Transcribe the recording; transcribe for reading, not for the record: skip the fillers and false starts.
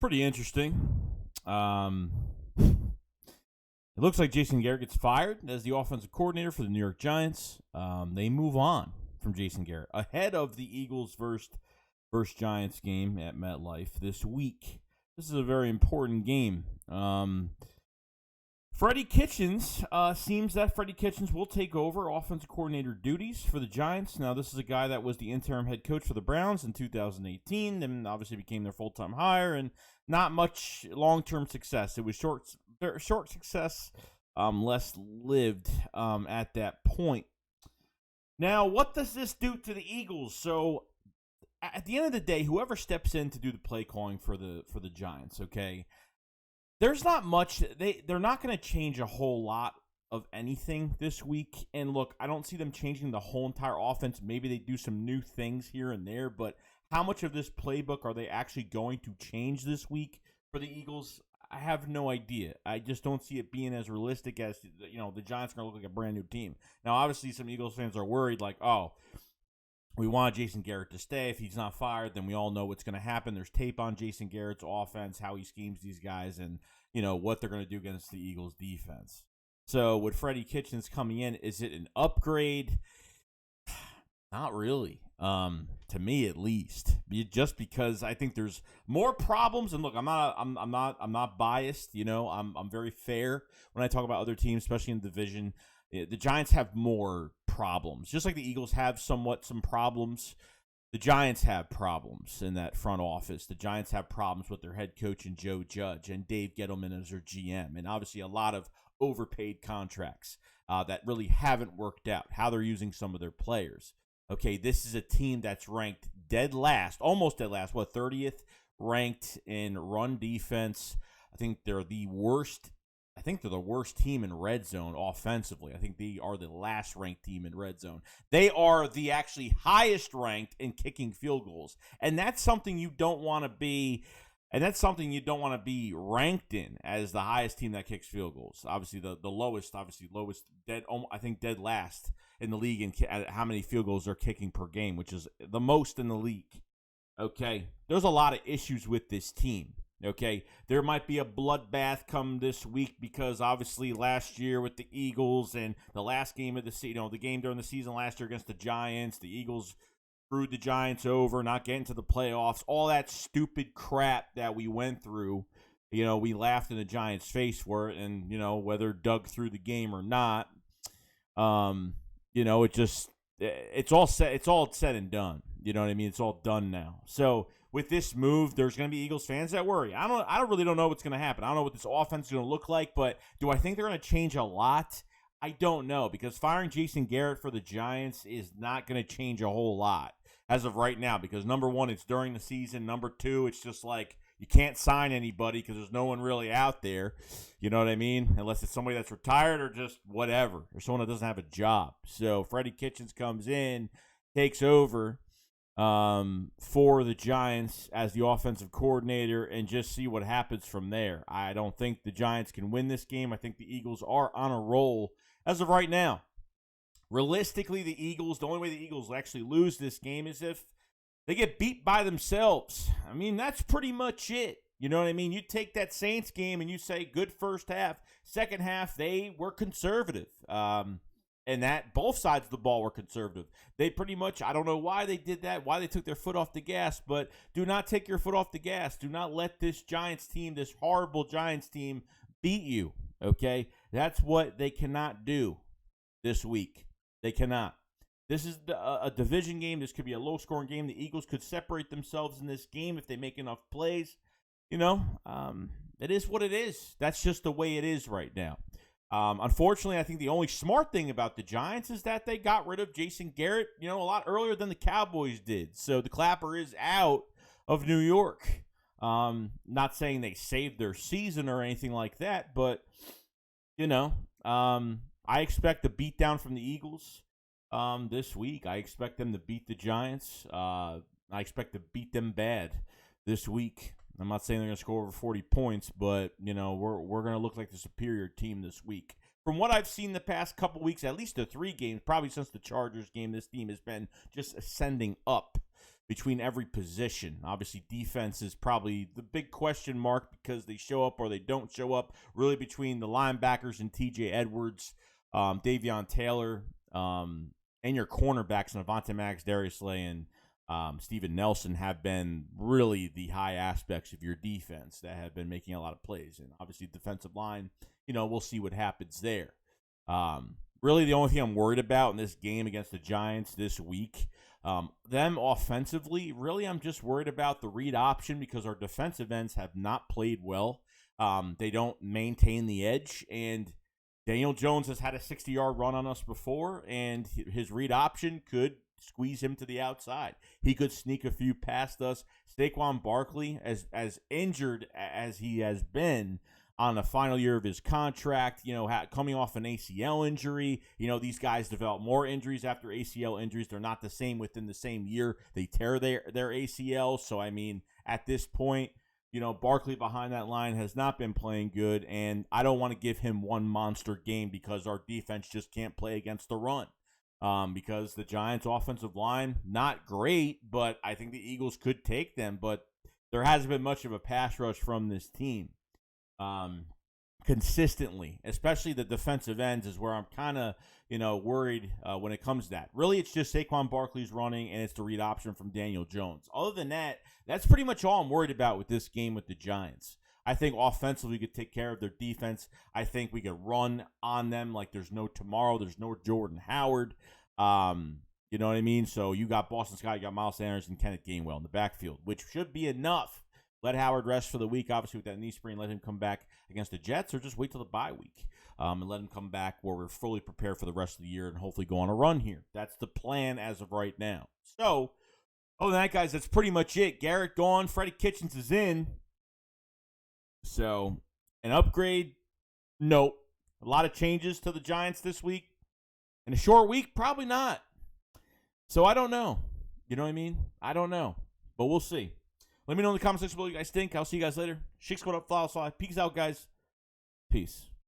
Pretty interesting. It looks like Jason Garrett gets fired as the offensive coordinator for the New York Giants. They move on from Jason Garrett ahead of the Eagles versus Giants game at MetLife this week. This is a very important game. Freddie Kitchens, seems that Freddie Kitchens will take over offensive coordinator duties for the Giants. Now, this is a guy that was the interim head coach for the Browns in 2018, and obviously became their full-time hire, and not much long-term success. It was short success, less lived at that point. Now, what does this do to the Eagles? So, at the end of the day, whoever steps in to do the play calling for the Giants, okay, there's not much. They're not going to change a whole lot of anything this week. And look, I don't see them changing the whole entire offense. Maybe they do some new things here and there, but how much of this playbook are they actually going to change this week for the Eagles? I have no idea. I just don't see it being as realistic as, the Giants are going to look like a brand new team. Now, obviously, some Eagles fans are worried, like, oh, we want Jason Garrett to stay. If he's not fired, then we all know what's going to happen. There's tape on Jason Garrett's offense, how he schemes these guys, and, what they're going to do against the Eagles defense. So with Freddie Kitchens coming in, is it an upgrade? Not really. To me, at least, just because I think there's more problems. And look, I'm not biased. I'm very fair when I talk about other teams, especially in the division. The Giants have more problems, just like the Eagles have some problems. The Giants have problems in that front office. The Giants have problems with their head coach and Joe Judge and Dave Gettleman as their GM, and obviously a lot of overpaid contracts that really haven't worked out. How they're using some of their players. Okay, this is a team that's ranked dead last, almost dead last, 30th ranked in run defense. I think they're the worst team in red zone offensively. I think they are the last ranked team in red zone. They are the actually highest ranked in kicking field goals. And that's something you don't want to be, ranked in as the highest team that kicks field goals. Obviously the lowest, dead last in the league in how many field goals they're kicking per game, which is the most in the league. Okay, there's a lot of issues with this team. Okay, there might be a bloodbath come this week because obviously last year with the Eagles and the last game of the season, the game during the season last year against the Giants, the Eagles screwed the Giants over, not getting to the playoffs, all that stupid crap that we went through. We laughed in the Giants' face for it, and whether Doug threw the game or not, it's all said and done. You know what I mean? It's all done now. So with this move, there's going to be Eagles fans that worry. I really don't know what's going to happen. I don't know what this offense is going to look like, but do I think they're going to change a lot? I don't know, because firing Jason Garrett for the Giants is not going to change a whole lot as of right now, because number one, it's during the season. Number two, it's just like you can't sign anybody because there's no one really out there. You know what I mean? Unless it's somebody that's retired or just whatever, or someone that doesn't have a job. So Freddie Kitchens comes in, takes over for the Giants as the offensive coordinator, and just see what happens from there. I don't think the Giants can win this game. I think the Eagles are on a roll as of right now. Realistically, the only way the Eagles will actually lose this game is if they get beat by themselves. I mean, that's pretty much it. You know what I mean? You take that Saints game and you say good first half. Second half, they were conservative. And that both sides of the ball were conservative. They pretty much, I don't know why they did that, why they took their foot off the gas, but do not take your foot off the gas. Do not let this Giants team, this horrible Giants team, beat you, okay? That's what they cannot do this week. They cannot. This is a division game. This could be a low-scoring game. The Eagles could separate themselves in this game if they make enough plays. It is what it is. That's just the way it is right now. Unfortunately, I think the only smart thing about the Giants is that they got rid of Jason Garrett, a lot earlier than the Cowboys did. So the clapper is out of New York. Not saying they saved their season or anything like that, but, I expect a beatdown from the Eagles this week. I expect them to beat the Giants. I expect to beat them bad this week. I'm not saying they're going to score over 40 points, but, we're going to look like the superior team this week. From what I've seen the past couple weeks, at least the 3 games, probably since the Chargers game, this team has been just ascending up. between every position. Obviously, defense is probably the big question mark because they show up or they don't show up. Really, between the linebackers and T.J. Edwards, Davion Taylor, and your cornerbacks, Avonte Maddox, Darius Slay, and Steven Nelson have been really the high aspects of your defense that have been making a lot of plays. And obviously, defensive line, we'll see what happens there. Really, the only thing I'm worried about in this game against the Giants this week, them offensively, really I'm just worried about the read option because our defensive ends have not played well. They don't maintain the edge, and Daniel Jones has had a 60-yard run on us before, and his read option could squeeze him to the outside. He could sneak a few past us. Saquon Barkley, as injured as he has been on the final year of his contract, coming off an ACL injury. These guys develop more injuries after ACL injuries. They're not the same within the same year. They tear their ACL. So, at this point, Barkley behind that line has not been playing good, and I don't want to give him one monster game because our defense just can't play against the run. Because the Giants' offensive line, not great, but I think the Eagles could take them. But there hasn't been much of a pass rush from this team consistently, especially the defensive ends is where I'm kind of, worried when it comes to that. Really, it's just Saquon Barkley's running, and it's the read option from Daniel Jones. Other than that, that's pretty much all I'm worried about with this game with the Giants. I think offensively we could take care of their defense. I think we could run on them like there's no tomorrow. There's no Jordan Howard. You know what I mean? So you got Boston Scott, you got Miles Sanders, and Kenneth Gainwell in the backfield, which should be enough. Let Howard rest for the week, obviously, with that knee sprain. Let him come back against the Jets, or just wait till the bye week and let him come back where we're fully prepared for the rest of the year and hopefully go on a run here. That's the plan as of right now. So, other than that, guys, that's pretty much it. Garrett gone. Freddie Kitchens is in. So, an upgrade? Nope. A lot of changes to the Giants this week. In a short week? Probably not. So, I don't know. You know what I mean? I don't know. But we'll see. Let me know in the comment section below what you guys think. I'll see you guys later. Shakes going up, flowers fly. Peace out, guys. Peace.